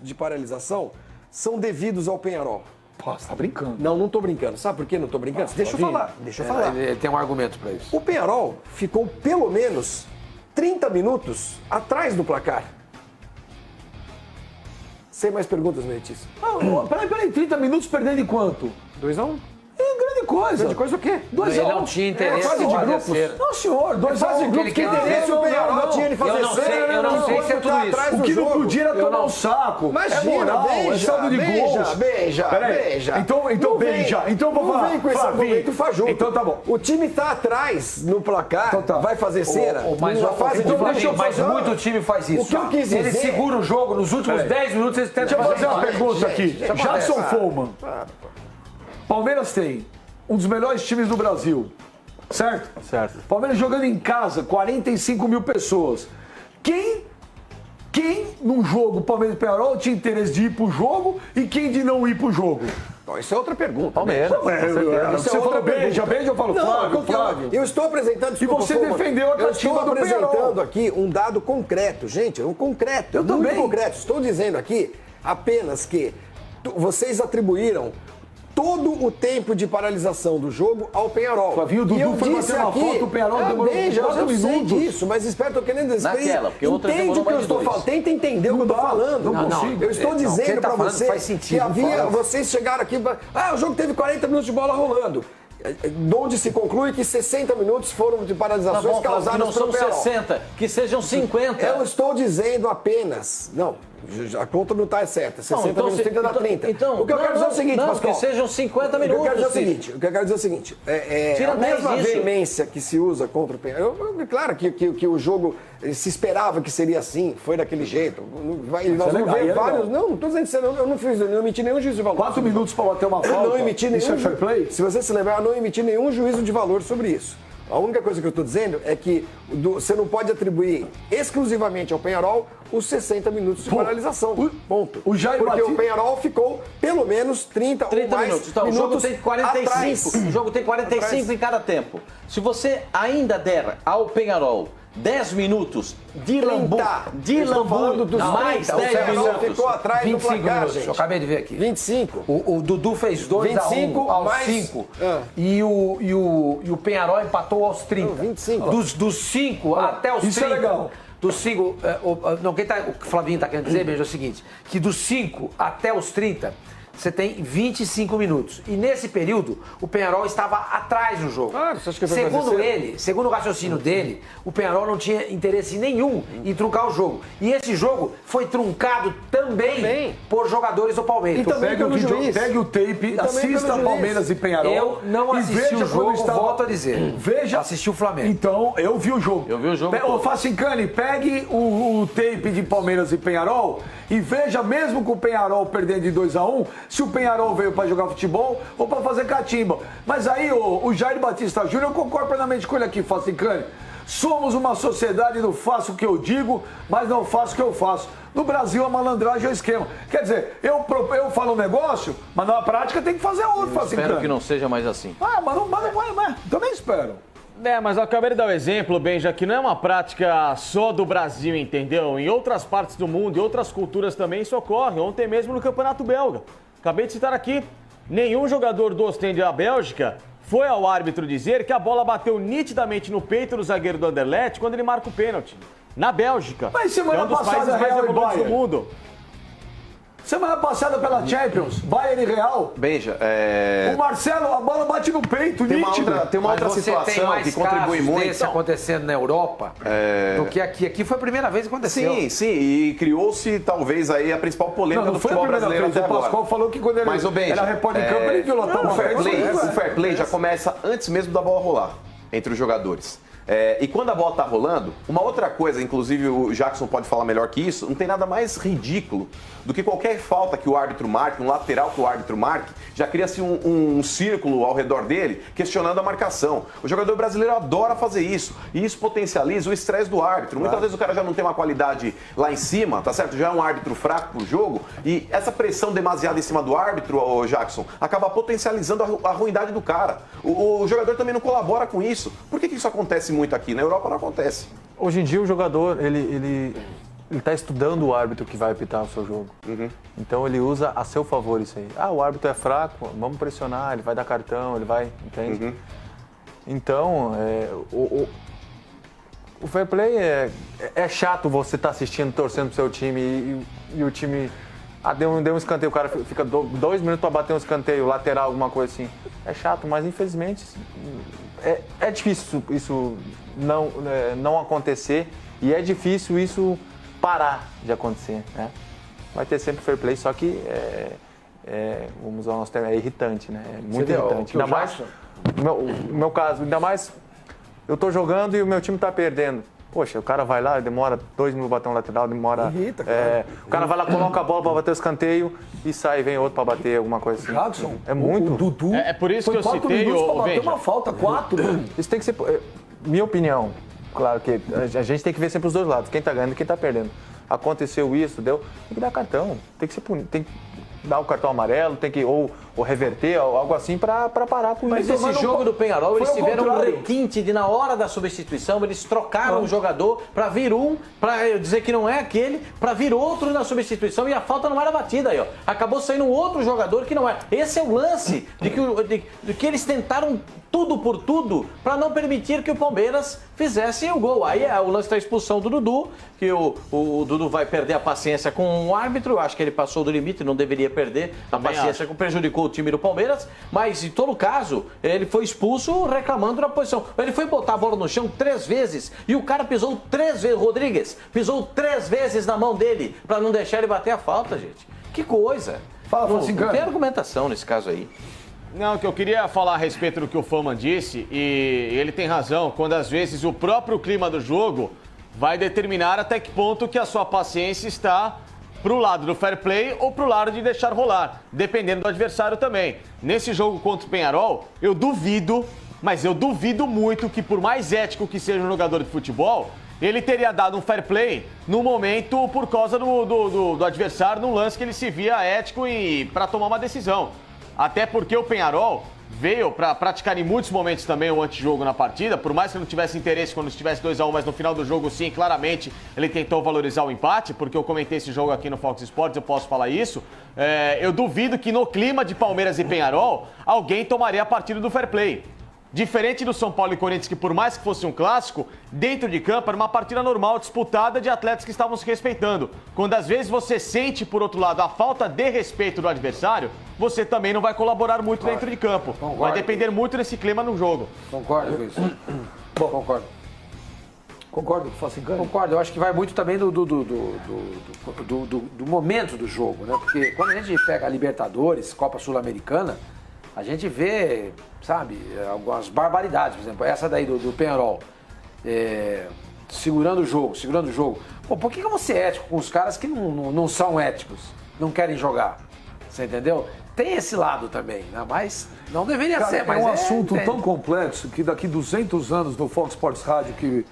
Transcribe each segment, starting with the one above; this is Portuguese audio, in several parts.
de paralisação são devidos ao Peñarol. Pô, você tá brincando. Não tô brincando. Sabe por que não tô brincando? Deixa eu falar. Ele tem um argumento para isso. O Peñarol ficou pelo menos 30 minutos atrás do placar. Sem mais perguntas, Meritíssimo. Peraí, 30 minutos perdendo em quanto? 2-1. É grande coisa. Grande coisa o quê? 2-1. Ele não tinha interesse fase em de fazer grupos. cera. Não, senhor, 2-1 de grupos. Que interesse o Peñarol tinha ele fazer Eu não sei, cera, eu não sei se é enquanto tudo tá isso. atrás O do que não jogo. podia era tomar um saco. Imagina, é moral, é saldo de gols. Beija. Então beija. Então vou falar. Não vem com esse argumento fajuto. Então tá bom. O time tá atrás no placar, Então tá. vai fazer cera. Mas, numa fase de deixa eu mas fazer muito time faz isso. O que eu quis Ele dizer- segura o jogo nos últimos 10 minutos, eles tentam Deixa eu fazer uma mais. pergunta aqui. gente, Jackson Follman. Palmeiras tem um dos melhores times do Brasil. Certo? Certo. Palmeiras jogando em casa, 45 mil pessoas. Quem num jogo Palmeiras e Peñarol tinha interesse de ir pro jogo e quem de não ir pro jogo? Bom, isso é outra pergunta. Palmeiras. Você falou beija, eu falo Flávio. Eu estou apresentando... desculpa, você Follman, defendeu a Eu catimba estou do Peñarol. apresentando aqui um dado concreto, gente, um concreto. Eu muito também. concreto. Estou dizendo aqui apenas que vocês atribuíram todo o tempo de paralisação do jogo ao Peñarol. Flavinho, o Dudu E eu foi disse bater uma aqui, foto, o Peñarol demorou beija, 4 eu sei minutos. disso, mas espero, tô querendo dizer. Naquela, porque outra entende demorou o que eu mais de estou 2. falando, tenta entender o que eu estou falando. não consigo. Eu estou Não, o que dizendo ele tá para falando você faz sentido, que não havia, faz. vocês chegaram aqui, o jogo teve 40 minutos de bola rolando. Onde se conclui que 60 minutos foram de Tá paralisações bom, Flávio, que causadas não pelo são Peñarol. 60, que sejam 50. Eu estou dizendo apenas. Não, a conta não está certa. 60 minutos 30 dá 30. Então, o que eu quero dizer é o seguinte, não, Pascoal. que sejam 50 O que eu minutos. quero dizer é o filho. seguinte. O que eu quero dizer é o seguinte. Tira A mesma 10 disso. veemência que se usa contra o Peñarol. Claro que o jogo se esperava que seria assim, foi daquele jeito. Nós vamos ver vários. Não estou dizendo que eu não emiti nenhum juízo de valor. 4 minutos para bater uma Eu falta. não emiti nenhum. Isso é fair play? Se você se lembrar, eu não emiti nenhum juízo de valor sobre isso. A única coisa que eu estou dizendo é que você não pode atribuir exclusivamente ao Peñarol os 60 minutos de paralisação. Ponto. o Jair Porque Batista- o Peñarol ficou pelo menos 30 ou 30 mais minutos. Então, o jogo tem 45. atrás. O jogo tem 45 em cada tempo. Se você ainda der ao Peñarol 10 minutos de lambu, Eu estou falando dos mais 30, o 10 Peñarol minutos. ficou atrás do 25 placar, minutos, gente. eu acabei de ver aqui. 25. O Dudu fez 25 2-1 aos mais- 5 Ah. e o Peñarol empatou aos 30. Não, 25. Dos 5 até os 30. isso é legal. Dos 5, o que o Flavinho está querendo dizer, veja, é o seguinte, que dos 5 até os 30, você tem 25 minutos. E nesse período, o Peñarol estava atrás no jogo. Ah, você acha que vai fazer Segundo cera? ele, segundo o raciocínio dele, o Peñarol não tinha interesse nenhum em truncar o jogo. E esse jogo foi truncado também por jogadores do Palmeiras. E também Pega o pelo vídeo, juiz. pegue o tape, também assista pelo juiz. Palmeiras e Peñarol. Eu não e assisti veja o jogo, quando estava- volto a dizer. Veja. Assisti o Flamengo. Então, eu vi o jogo. Eu vi o jogo Ô, todo. Facincani, pegue o tape de Palmeiras e Peñarol e veja, mesmo com o Peñarol perdendo de 2-1, se o Peñarol veio para jogar futebol ou para fazer catimba. Mas aí, o Jair Batista Júnior, eu concordo plenamente com ele aqui, Facincani. Somos uma sociedade do faço o que eu digo, mas não faço o que eu faço. No Brasil, a malandragem é o esquema. Quer dizer, eu falo um negócio, mas na prática tem que fazer outro, Facincani. Espero que não seja mais assim. Mas não vai, também espero. Mas eu acabei de dar o exemplo, Benja, que não é uma prática só do Brasil, entendeu? Em outras partes do mundo, em outras culturas também isso ocorre. Ontem mesmo no Campeonato Belga. Acabei de citar aqui, nenhum jogador do Ostende da Bélgica foi ao árbitro dizer que a bola bateu nitidamente no peito do zagueiro do Anderlecht quando ele marca o pênalti. Na Bélgica. Mas semana que é um dos passada, países mais Real e evoluídos do Bayern. mundo. Semana passada pela Champions, Bayern e Real. Beija, O Marcelo, a bola bate no peito, tem uma nítido. outra Mas você tem situação mais que contribui casos muito. desse acontecendo na Europa do que aqui. Aqui foi a primeira vez que aconteceu. Sim, e criou-se talvez aí a principal polêmica Não do foi a futebol primeira brasileiro vez. até O agora. Pascoal falou que quando ele Mas, ô, Benja, era repórter em campo, ele viu lá o fair play já começa antes mesmo da bola rolar entre os jogadores. E quando a bola tá rolando, uma outra coisa, inclusive o Jackson pode falar melhor que isso, não tem nada mais ridículo do que qualquer falta que o árbitro marque, um lateral que o árbitro marque, já cria-se um círculo ao redor dele questionando a marcação. O jogador brasileiro adora fazer isso e isso potencializa o estresse do árbitro. Muitas vezes o cara já não tem uma qualidade lá em cima, tá certo? Já é um árbitro fraco pro jogo e essa pressão demasiada em cima do árbitro, ô Jackson, acaba potencializando a ruindade do cara. O jogador também não colabora com isso. Por que isso acontece muito aqui? Na Europa não acontece. Hoje em dia o jogador, ele ele tá estudando o árbitro que vai apitar o seu jogo. Então ele usa a seu favor isso aí. O árbitro é fraco, vamos pressionar, ele vai dar cartão, ele vai, entende? Então, o fair play é chato você estar assistindo, torcendo pro seu time e o time... deu um escanteio, o cara fica 2 minutos para bater um escanteio, lateral, alguma coisa assim. É chato, mas infelizmente é difícil isso não acontecer e é difícil isso parar de acontecer, né? Vai ter sempre fair play, só que vamos usar o nosso termo, é irritante, né? É muito irritante. Ainda mais, no meu caso, ainda mais eu tô jogando e o meu time tá perdendo. Poxa, o cara vai lá, demora 2 minutos pra bater um lateral, demora... Irrita, cara. O cara vai lá, coloca a bola pra bater o escanteio e sai, vem outro pra bater alguma coisa assim. Jackson, é muito. O Dudu É por isso que eu foi 4 citei minutos pra bater Benja. uma falta, 4. Isso tem que ser... Minha opinião, claro que a gente tem que ver sempre os dois lados, quem tá ganhando e quem tá perdendo. Aconteceu isso, tem que dar cartão, tem que ser punido, tem que dar o cartão amarelo, tem que ou reverter, algo assim pra parar com Mas isso. esse jogo do Penharol, eles foi ao tiveram um contrário. requinte de, na hora da substituição, eles trocaram o jogador pra vir pra dizer que não é aquele, pra vir outro na substituição e a falta não era batida aí, ó. Acabou saindo um outro jogador que não é. Esse é o lance de que eles tentaram tudo por tudo pra não permitir que o Palmeiras fizesse o gol. Aí é o lance da expulsão do Dudu, que o Dudu vai perder a paciência com o árbitro. Eu acho que ele passou do limite, não deveria perder a paciência, que prejudicou o time do Palmeiras. Mas, em todo caso, ele foi expulso reclamando da posição. Ele foi botar a bola no chão 3 vezes e o cara pisou 3 vezes, Rodrigues, pisou 3 vezes na mão dele pra não deixar ele bater a falta, gente. Que coisa. Não tem argumentação nesse caso aí. Não, que eu queria falar a respeito do que o Fama disse, e ele tem razão, quando às vezes o próprio clima do jogo vai determinar até que ponto que a sua paciência está pro lado do fair play ou pro lado de deixar rolar, dependendo do adversário também. Nesse jogo contra o Penharol, eu duvido, mas eu duvido muito que por mais ético que seja um jogador de futebol, ele teria dado um fair play no momento por causa do adversário, num lance que ele se via ético e para tomar uma decisão. Até porque o Penharol veio para praticar em muitos momentos também o antijogo na partida, por mais que não tivesse interesse quando estivesse 2-1, mas no final do jogo sim, claramente ele tentou valorizar o empate, porque eu comentei esse jogo aqui no Fox Sports, eu posso falar isso. Eu duvido que no clima de Palmeiras e Penharol, alguém tomaria a partida do fair play. Diferente do São Paulo e Corinthians, que por mais que fosse um clássico, dentro de campo era uma partida normal, disputada de atletas que estavam se respeitando. Quando às vezes você sente, por outro lado, a falta de respeito do adversário, você também não vai colaborar muito dentro de campo. Vai depender muito desse clima no jogo. Concordo com isso. Bom, Concordo. Concordo com o Facingani? Concordo, eu acho que vai muito também do momento do jogo, né? Porque quando a gente pega a Libertadores, Copa Sul-Americana, a gente vê, sabe, algumas barbaridades. Por exemplo, essa daí do Penharol, segurando o jogo. Pô, por que eu vou ser ético com os caras que não são éticos, não querem jogar? Você entendeu? Tem esse lado também, né? Mas não deveria ser. Mas é um assunto tão complexo que daqui 200 anos no Fox Sports Rádio que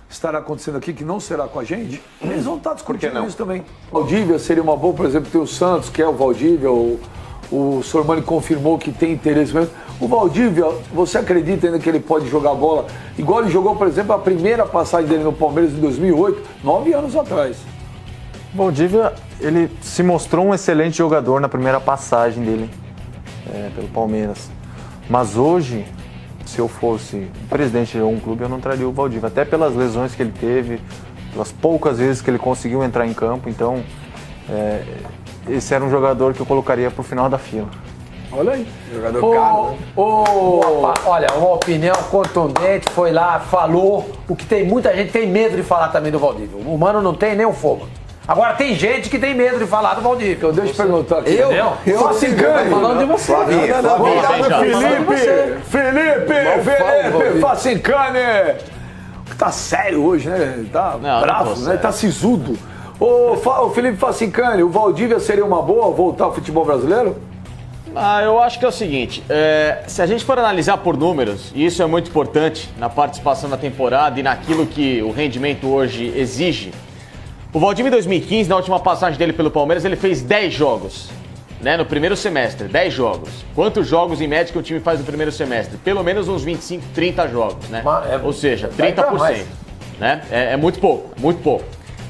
estará acontecendo aqui, que não será com a gente, eles vão estar discutindo isso também. Valdívia seria uma boa, por exemplo, ter o Santos, que é o Valdívia, o Sormani confirmou que tem interesse mesmo. O Valdívia, você acredita ainda que ele pode jogar bola igual ele jogou, por exemplo, a primeira passagem dele no Palmeiras em 2008, 9 anos atrás? O Valdívia, ele se mostrou um excelente jogador na primeira passagem dele pelo Palmeiras. Mas hoje, se eu fosse presidente de um clube, eu não traria o Valdívia. Até pelas lesões que ele teve, pelas poucas vezes que ele conseguiu entrar em campo. Então, esse era um jogador que eu colocaria pro final da fila. Olha aí. Jogador caro, né? Olha, uma opinião contundente, foi lá, falou o que tem muita gente tem medo de falar também do Valdívia. O Mano não tem nem o Foma. Agora tem gente que tem medo de falar do Valdívia. Então, deixa eu perguntar aqui. Eu Facingani. falando de você. Felipe, Facingani. Tá sério hoje, né? Tá bravo, né? Tá sisudo. Ô, Felipe Facingani, o Valdívia seria uma boa voltar ao futebol brasileiro? Eu acho que é o seguinte, se a gente for analisar por números, e isso é muito importante na participação da temporada e naquilo que o rendimento hoje exige, o Valdívia em 2015, na última passagem dele pelo Palmeiras, ele fez 10 jogos, né, no primeiro semestre, 10 jogos. Quantos jogos em média que o time faz no primeiro semestre? Pelo menos uns 25, 30 jogos, né? Ou seja, 30%. Né? É muito pouco, muito pouco.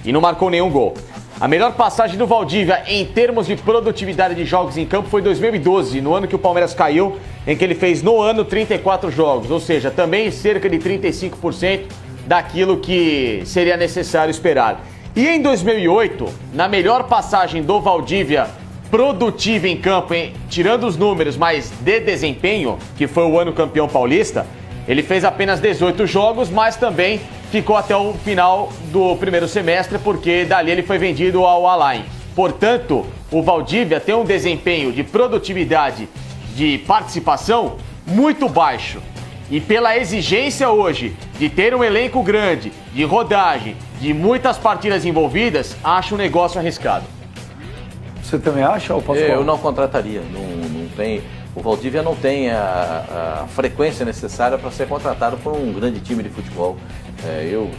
e não marcou nenhum gol. A melhor passagem do Valdívia em termos de produtividade de jogos em campo foi em 2012, no ano que o Palmeiras caiu, em que ele fez no ano 34 jogos, ou seja, também cerca de 35% daquilo que seria necessário esperar. E em 2008, na melhor passagem do Valdívia produtiva em campo, tirando os números, mas de desempenho, que foi o ano campeão paulista, ele fez apenas 18 jogos, mas também ficou até o final do primeiro semestre, porque dali ele foi vendido ao Al-Ain. Portanto, o Valdívia tem um desempenho de produtividade, de participação muito baixo. E pela exigência hoje de ter um elenco grande, de rodagem, de muitas partidas envolvidas, acho um negócio arriscado. Você também acha, ou Pascoal? Eu não contrataria. Não tem, o Valdívia não tem a frequência necessária para ser contratado por um grande time de futebol.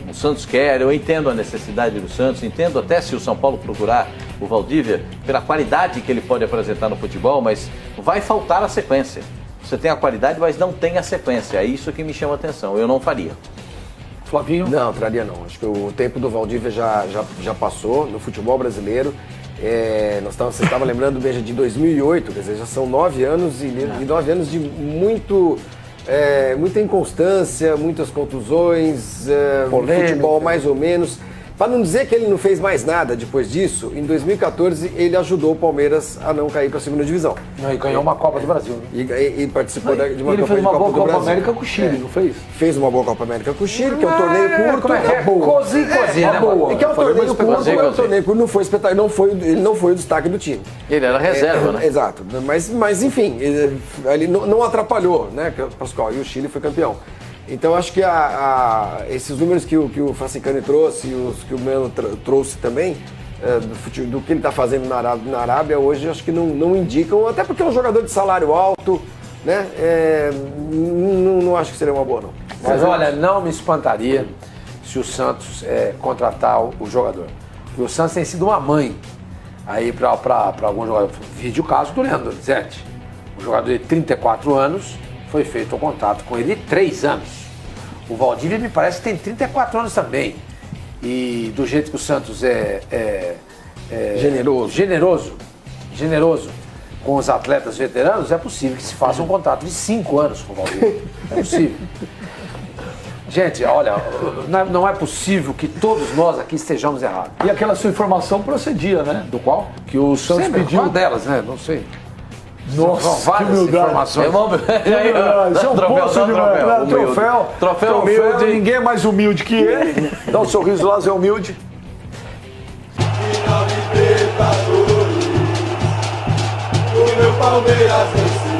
O Santos quer, eu entendo a necessidade do Santos, entendo até se o São Paulo procurar o Valdívia pela qualidade que ele pode apresentar no futebol, mas vai faltar a sequência. Você tem a qualidade, mas não tem a sequência. É isso que me chama a atenção. Eu não faria. Flavinho? Não, traria não. Acho que o tempo do Valdívia já passou no futebol brasileiro. Você estava lembrando, Beija, de 2008, quer dizer, já são 9 anos e 9 anos de muita inconstância, muitas contusões, futebol mais ou menos. Para não dizer que ele não fez mais nada depois disso, em 2014 ele ajudou o Palmeiras a não cair para a segunda divisão. Não, e ganhou uma Copa do Brasil. Né? E participou de uma ele campanha fez de uma Copa boa do Copa Brasil. América com o Chile, não fez? Fez uma boa Copa América com o Chile, que é um torneio curto. Cozinha, né? Boa. Que é um torneio curto, não foi espetacular, ele não foi o destaque do time. Ele era reserva, né? Exato, mas enfim, ele não atrapalhou, né, Pascoal, e o Chile foi campeão. Então acho que esses números que o Facicani trouxe e os que o Melo trouxe também, do que ele está fazendo na Arábia hoje, acho que não indicam, até porque é um jogador de salário alto, né? Não acho que seria uma boa, não. Mas olha, não me espantaria se o Santos contratar o jogador. Porque o Santos tem sido uma mãe aí para alguns jogadores. Vídeo o caso do Leandro Donizete. Um jogador de 34 anos, foi feito o contato com ele de 3 anos. O Valdívia me parece que tem 34 anos também. E do jeito que o Santos é generoso com os atletas veteranos, é possível que se faça um contrato de 5 anos com o Valdívia. É possível. Gente, olha, não é possível que todos nós aqui estejamos errados. E aquela sua informação procedia, né? Do qual? Que o Santos pediu. Qual delas, né? Não sei. Nossa, São várias que humildade. informações. Isso é um poço de troféu humilde. Ninguém é mais humilde que ele. Dá um sorriso lá, Zé Humilde. Final de Libertadores, o meu Palmeiras venceu.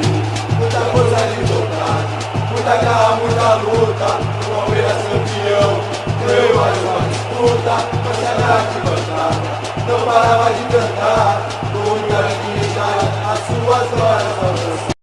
Muita força de vontade, muita garra, muita luta. O Palmeiras campeão, ganhou mais uma disputa. Mas a arquibancada não parava de cantar.